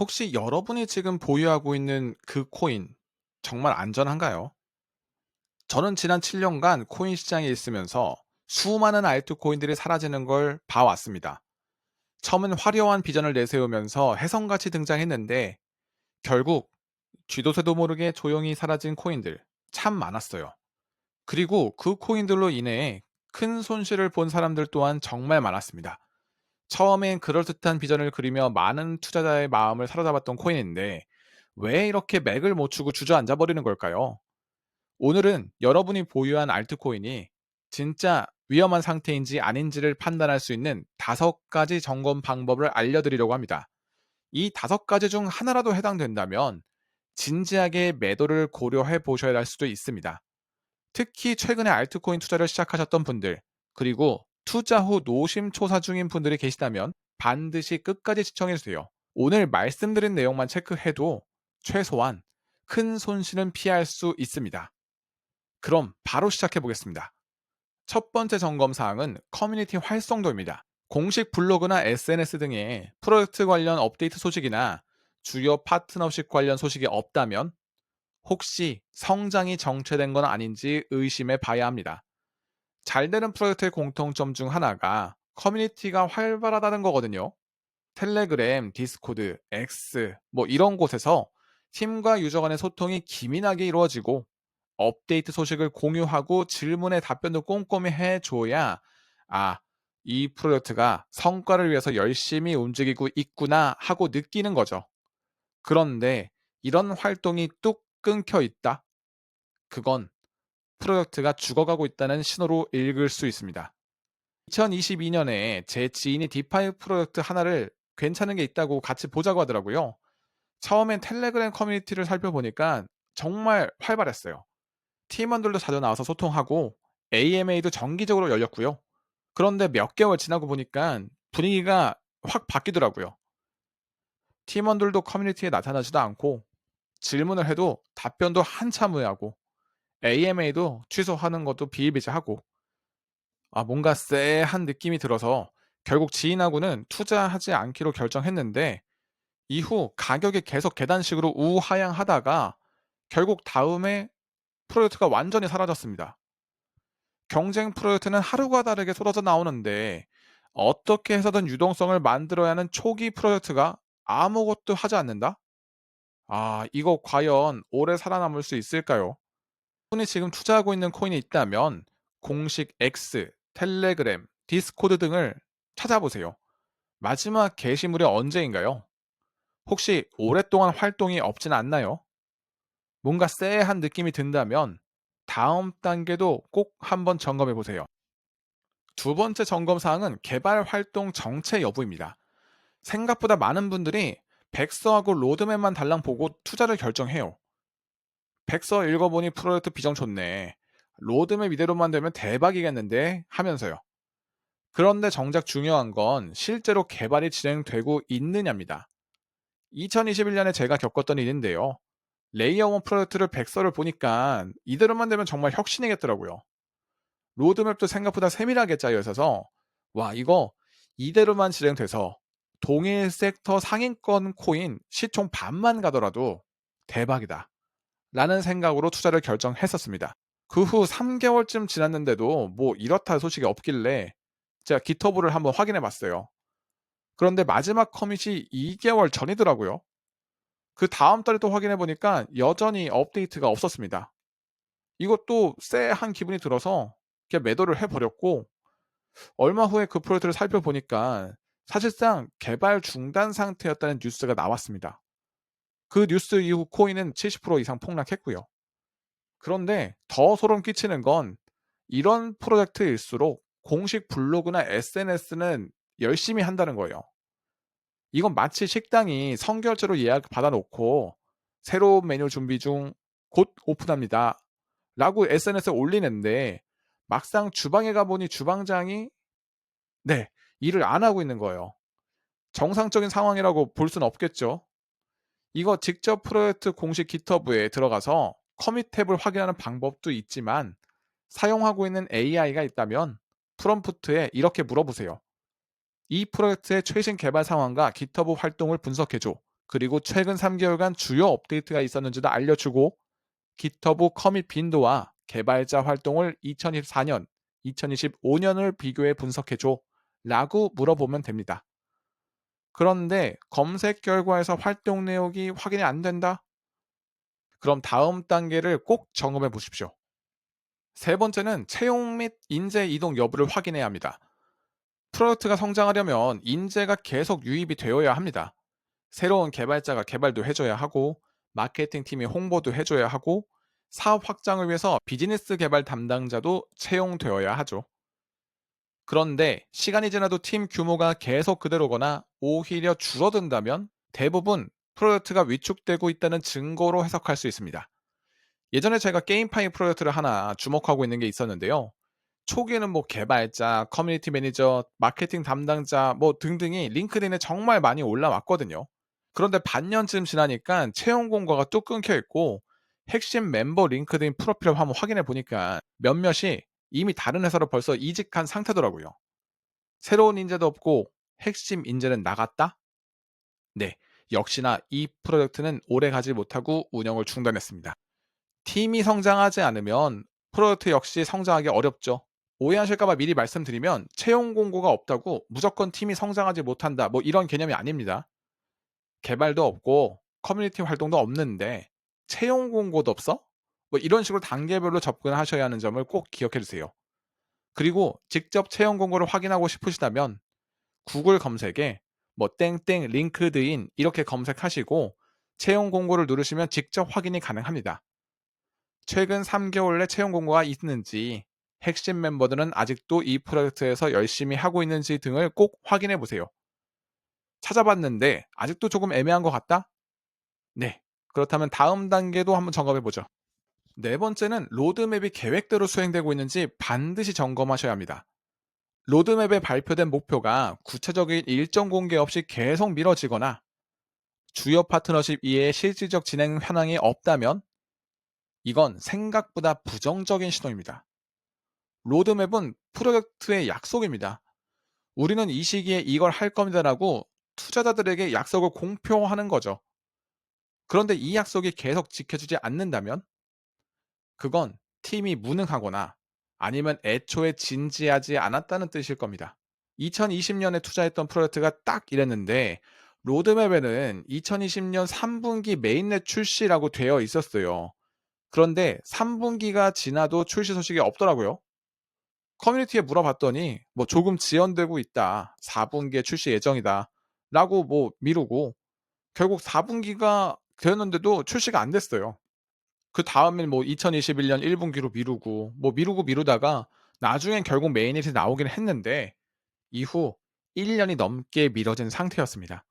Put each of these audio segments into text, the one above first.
혹시 여러분이 지금 보유하고 있는 그 코인 정말 안전한가요? 저는 지난 7년간 코인 시장에 있으면서 수많은 알트코인들이 사라지는 걸 봐왔습니다. 처음엔 화려한 비전을 내세우면서 혜성같이 등장했는데 결국 쥐도 새도 모르게 조용히 사라진 코인들 참 많았어요. 그리고 그 코인들로 인해 큰 손실을 본 사람들 또한 정말 많았습니다. 처음엔 그럴듯한 비전을 그리며 많은 투자자의 마음을 사로잡았던 코인인데 왜 이렇게 맥을 못 추고 주저앉아 버리는 걸까요? 오늘은 여러분이 보유한 알트코인이 진짜 위험한 상태인지 아닌지를 판단할 수 있는 5가지 점검 방법을 알려드리려고 합니다. 이 5가지 중 하나라도 해당된다면 진지하게 매도를 고려해 보셔야 할 수도 있습니다. 특히 최근에 알트코인 투자를 시작하셨던 분들, 그리고 투자 후 노심초사 중인 분들이 계시다면 반드시 끝까지 시청해 주세요. 오늘 말씀드린 내용만 체크해도 최소한 큰 손실은 피할 수 있습니다. 그럼 바로 시작해 보겠습니다. 첫 번째 점검 사항은 커뮤니티 활성도입니다. 공식 블로그나 SNS 등에 프로젝트 관련 업데이트 소식이나 주요 파트너십 관련 소식이 없다면 혹시 성장이 정체된 건 아닌지 의심해 봐야 합니다. 잘 되는 프로젝트의 공통점 중 하나가 커뮤니티가 활발하다는 거거든요. 텔레그램, 디스코드, X 이런 곳에서 팀과 유저 간의 소통이 기민하게 이루어지고 업데이트 소식을 공유하고 질문에 답변도 꼼꼼히 해줘야 이 프로젝트가 성과를 위해서 열심히 움직이고 있구나 하고 느끼는 거죠. 그런데 이런 활동이 뚝 끊겨 있다? 그건 프로젝트가 죽어가고 있다는 신호로 읽을 수 있습니다. 2022년에 제 지인이 디파이 프로젝트 하나를 괜찮은 게 있다고 같이 보자고 하더라고요. 처음엔 텔레그램 커뮤니티를 살펴보니까 정말 활발했어요. 팀원들도 자주 나와서 소통하고 AMA도 정기적으로 열렸고요. 그런데 몇 개월 지나고 보니까 분위기가 확 바뀌더라고요. 팀원들도 커뮤니티에 나타나지도 않고 질문을 해도 답변도 한참 후에 하고 AMA도 취소하는 것도 비일비재하고 뭔가 쎄한 느낌이 들어서 결국 지인하고는 투자하지 않기로 결정했는데 이후 가격이 계속 계단식으로 우하향하다가 결국 다음에 프로젝트가 완전히 사라졌습니다. 경쟁 프로젝트는 하루가 다르게 쏟아져 나오는데 어떻게 해서든 유동성을 만들어야 하는 초기 프로젝트가 아무것도 하지 않는다? 이거 과연 오래 살아남을 수 있을까요? 분이 지금 투자하고 있는 코인이 있다면 공식 X, 텔레그램, 디스코드 등을 찾아보세요. 마지막 게시물이 언제인가요? 혹시 오랫동안 활동이 없진 않나요? 뭔가 쎄한 느낌이 든다면 다음 단계도 꼭 한번 점검해 보세요. 두 번째 점검 사항은 개발 활동 정체 여부입니다. 생각보다 많은 분들이 백서하고 로드맵만 달랑 보고 투자를 결정해요. 백서 읽어보니 프로젝트 비전 좋네. 로드맵 이대로만 되면 대박이겠는데 하면서요. 그런데 정작 중요한 건 실제로 개발이 진행되고 있느냐입니다. 2021년에 제가 겪었던 일인데요. 레이어 1 프로젝트를 백서를 보니까 이대로만 되면 정말 혁신이겠더라고요. 로드맵도 생각보다 세밀하게 짜여 있어서 이거 이대로만 진행돼서 동일 섹터 상위권 코인 시총 반만 가더라도 대박이다 라는 생각으로 투자를 결정했었습니다. 그 후 3개월쯤 지났는데도 이렇다 소식이 없길래 제가 기터브를 한번 확인해 봤어요. 그런데 마지막 커밋이 2개월 전이더라고요. 그 다음 달에 또 확인해 보니까 여전히 업데이트가 없었습니다. 이것도 쎄한 기분이 들어서 그냥 매도를 해 버렸고 얼마 후에 그 프로젝트를 살펴보니까 사실상 개발 중단 상태였다는 뉴스가 나왔습니다. 그 뉴스 이후 코인은 70% 이상 폭락했고요. 그런데 더 소름 끼치는 건 이런 프로젝트일수록 공식 블로그나 SNS는 열심히 한다는 거예요. 이건 마치 식당이 선결제로 예약 받아놓고 새로운 메뉴 준비 중 곧 오픈합니다. 라고 SNS에 올리는데 막상 주방에 가보니 주방장이 일을 안 하고 있는 거예요. 정상적인 상황이라고 볼 수는 없겠죠. 이거 직접 프로젝트 공식 깃허브에 들어가서 커밋 탭을 확인하는 방법도 있지만 사용하고 있는 AI가 있다면 프롬프트에 이렇게 물어보세요. 이 프로젝트의 최신 개발 상황과 깃허브 활동을 분석해줘. 그리고 최근 3개월간 주요 업데이트가 있었는지도 알려주고 GitHub 커밋 빈도와 개발자 활동을 2024년, 2025년을 비교해 분석해줘 라고 물어보면 됩니다. 그런데 검색 결과에서 활동 내역이 확인이 안 된다? 그럼 다음 단계를 꼭 점검해 보십시오. 세 번째는 채용 및 인재 이동 여부를 확인해야 합니다. 프로젝트가 성장하려면 인재가 계속 유입이 되어야 합니다. 새로운 개발자가 개발도 해줘야 하고, 마케팅 팀이 홍보도 해줘야 하고, 사업 확장을 위해서 비즈니스 개발 담당자도 채용되어야 하죠. 그런데 시간이 지나도 팀 규모가 계속 그대로거나 오히려 줄어든다면 대부분 프로젝트가 위축되고 있다는 증거로 해석할 수 있습니다. 예전에 제가 게임파이 프로젝트를 하나 주목하고 있는 게 있었는데요. 초기에는 뭐 개발자, 커뮤니티 매니저, 마케팅 담당자 뭐 등등이 링크드인에 정말 많이 올라왔거든요. 그런데 반년쯤 지나니까 채용 공고가 뚝 끊겨 있고 핵심 멤버 링크드인 프로필을 한번 확인해 보니까 몇몇이 이미 다른 회사로 벌써 이직한 상태더라고요. 새로운 인재도 없고 핵심 인재는 나갔다? 네, 역시나 이 프로젝트는 오래 가지 못하고 운영을 중단했습니다. 팀이 성장하지 않으면 프로젝트 역시 성장하기 어렵죠. 오해하실까봐 미리 말씀드리면 채용 공고가 없다고 무조건 팀이 성장하지 못한다 뭐 이런 개념이 아닙니다. 개발도 없고 커뮤니티 활동도 없는데 채용 공고도 없어? 뭐 이런 식으로 단계별로 접근하셔야 하는 점을 꼭 기억해 주세요. 그리고 직접 채용 공고를 확인하고 싶으시다면 구글 검색에 뭐 땡땡 링크드인 이렇게 검색하시고 채용 공고를 누르시면 직접 확인이 가능합니다. 최근 3개월 내 채용 공고가 있는지, 핵심 멤버들은 아직도 이 프로젝트에서 열심히 하고 있는지 등을 꼭 확인해 보세요. 찾아봤는데 아직도 조금 애매한 것 같다? 네. 그렇다면 다음 단계도 한번 점검해 보죠. 네 번째는 로드맵이 계획대로 수행되고 있는지 반드시 점검하셔야 합니다. 로드맵에 발표된 목표가 구체적인 일정 공개 없이 계속 미뤄지거나 주요 파트너십 이외에 실질적 진행 현황이 없다면 이건 생각보다 부정적인 신호입니다. 로드맵은 프로젝트의 약속입니다. 우리는 이 시기에 이걸 할 겁니다라고 투자자들에게 약속을 공표하는 거죠. 그런데 이 약속이 계속 지켜지지 않는다면 그건 팀이 무능하거나 아니면 애초에 진지하지 않았다는 뜻일 겁니다. 2020년에 투자했던 프로젝트가 딱 이랬는데 로드맵에는 2020년 3분기 메인넷 출시라고 되어 있었어요. 그런데 3분기가 지나도 출시 소식이 없더라고요. 커뮤니티에 물어봤더니 뭐 조금 지연되고 있다. 4분기에 출시 예정이다. 라고 뭐 미루고 결국 4분기가 되었는데도 출시가 안 됐어요. 그 다음에 뭐 2021년 1분기로 미루고 뭐 미루다가 나중엔 결국 메인잇이 나오긴 했는데 이후 1년이 넘게 미뤄진 상태였습니다.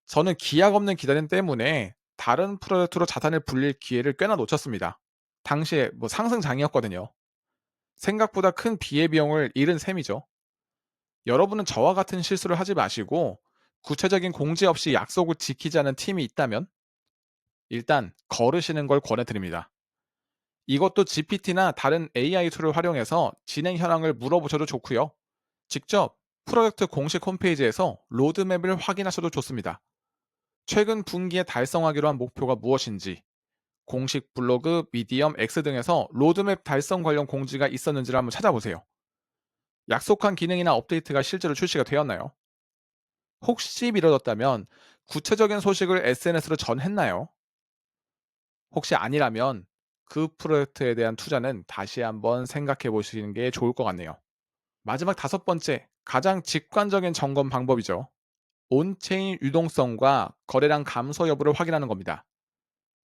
저는 기약 없는 기다림 때문에 다른 프로젝트로 자산을 불릴 기회를 꽤나 놓쳤습니다. 당시에 뭐 상승장이었거든요. 생각보다 큰 기회비용을 잃은 셈이죠. 여러분은 저와 같은 실수를 하지 마시고 구체적인 공지 없이 약속을 지키지 않은 팀이 있다면 일단 거르시는 걸 권해드립니다. 이것도 GPT나 다른 AI 툴을 활용해서 진행 현황을 물어보셔도 좋고요. 직접 프로젝트 공식 홈페이지에서 로드맵을 확인하셔도 좋습니다. 최근 분기에 달성하기로 한 목표가 무엇인지, 공식 블로그, 미디엄, X 등에서 로드맵 달성 관련 공지가 있었는지를 한번 찾아보세요. 약속한 기능이나 업데이트가 실제로 출시가 되었나요? 혹시 미뤄졌다면 구체적인 소식을 SNS로 전했나요? 혹시 아니라면 그 프로젝트에 대한 투자는 다시 한번 생각해 보시는 게 좋을 것 같네요. 마지막 다섯 번째, 가장 직관적인 점검 방법이죠. 온체인 유동성과 거래량 감소 여부를 확인하는 겁니다.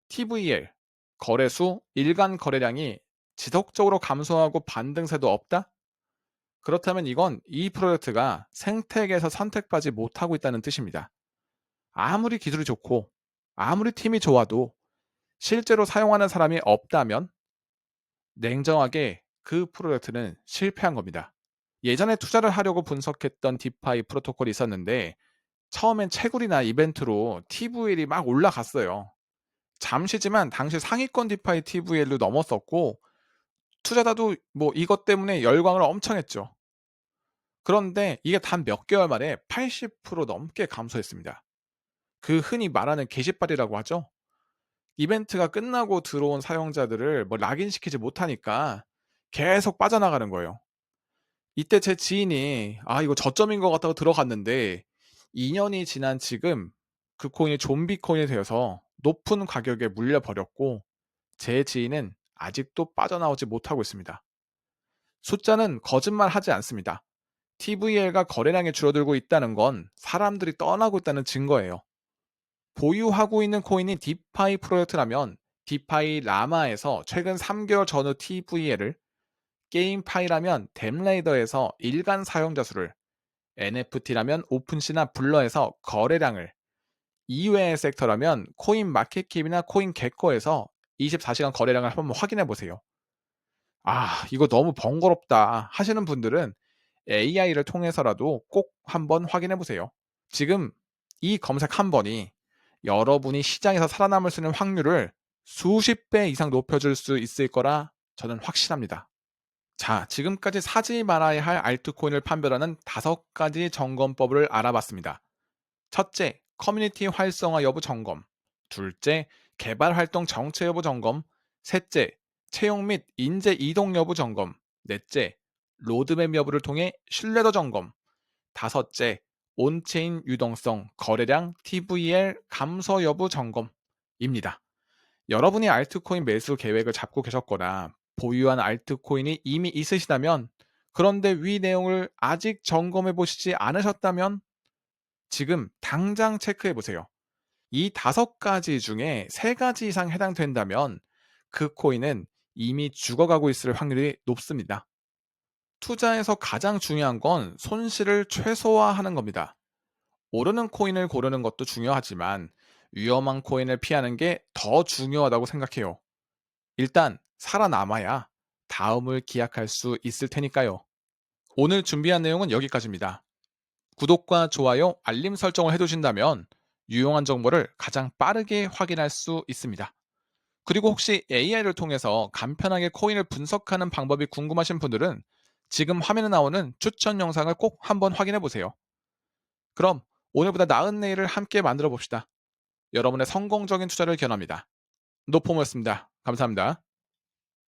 TVL, 거래수, 일간 거래량이 지속적으로 감소하고 반등세도 없다? 그렇다면 이건 이 프로젝트가 생태계에서 선택받지 못하고 있다는 뜻입니다. 아무리 기술이 좋고 아무리 팀이 좋아도 실제로 사용하는 사람이 없다면 냉정하게 그 프로젝트는 실패한 겁니다. 예전에 투자를 하려고 분석했던 디파이 프로토콜이 있었는데 처음엔 채굴이나 이벤트로 TVL이 막 올라갔어요. 잠시지만 당시 상위권 디파이 TVL도 넘었었고 투자자도 뭐 이것 때문에 열광을 엄청 했죠. 그런데 이게 단 몇 개월 만에 80% 넘게 감소했습니다. 그 흔히 말하는 게시빨이라고 하죠. 이벤트가 끝나고 들어온 사용자들을 락인시키지 못하니까 계속 빠져나가는 거예요. 이때 제 지인이 이거 저점인 것 같다고 들어갔는데 2년이 지난 지금 그 코인이 좀비 코인이 되어서 높은 가격에 물려버렸고 제 지인은 아직도 빠져나오지 못하고 있습니다. 숫자는 거짓말하지 않습니다. TVL가 거래량이 줄어들고 있다는 건 사람들이 떠나고 있다는 증거예요. 보유하고 있는 코인이 디파이 프로젝트라면 디파이 라마에서 최근 3개월 전후 TVL을, 게임파이라면 댐레이더에서 일간 사용자 수를, NFT라면 오픈시나 블러에서 거래량을, 이외의 섹터라면 코인 마켓캡이나 코인 개코에서 24시간 거래량을 한번 확인해 보세요. 이거 너무 번거롭다 하시는 분들은 AI를 통해서라도 꼭 한번 확인해 보세요. 지금 이 검색 한 번이 여러분이 시장에서 살아남을 수 있는 확률을 수십 배 이상 높여줄 수 있을 거라 저는 확신합니다. 자, 지금까지 사지 말아야 할 알트코인을 판별하는 5가지 점검법을 알아봤습니다. 첫째, 커뮤니티 활성화 여부 점검. 둘째, 개발 활동 정체 여부 점검. 셋째, 채용 및 인재 이동 여부 점검. 넷째, 로드맵 여부를 통해 신뢰도 점검. 다섯째, 온체인 유동성, 거래량, TVL 감소 여부 점검입니다. 여러분이 알트코인 매수 계획을 잡고 계셨거나 보유한 알트코인이 이미 있으시다면, 그런데 위 내용을 아직 점검해 보시지 않으셨다면 지금 당장 체크해 보세요. 이 5가지 중에 3가지 이상 해당된다면 그 코인은 이미 죽어가고 있을 확률이 높습니다. 투자에서 가장 중요한 건 손실을 최소화하는 겁니다. 오르는 코인을 고르는 것도 중요하지만 위험한 코인을 피하는 게 더 중요하다고 생각해요. 일단 살아남아야 다음을 기약할 수 있을 테니까요. 오늘 준비한 내용은 여기까지입니다. 구독과 좋아요, 알림 설정을 해두신다면 유용한 정보를 가장 빠르게 확인할 수 있습니다. 그리고 혹시 AI를 통해서 간편하게 코인을 분석하는 방법이 궁금하신 분들은 지금 화면에 나오는 추천 영상을 꼭 한번 확인해 보세요. 그럼 오늘보다 나은 내일을 함께 만들어 봅시다. 여러분의 성공적인 투자를 기원합니다. 노포모였습니다. 감사합니다.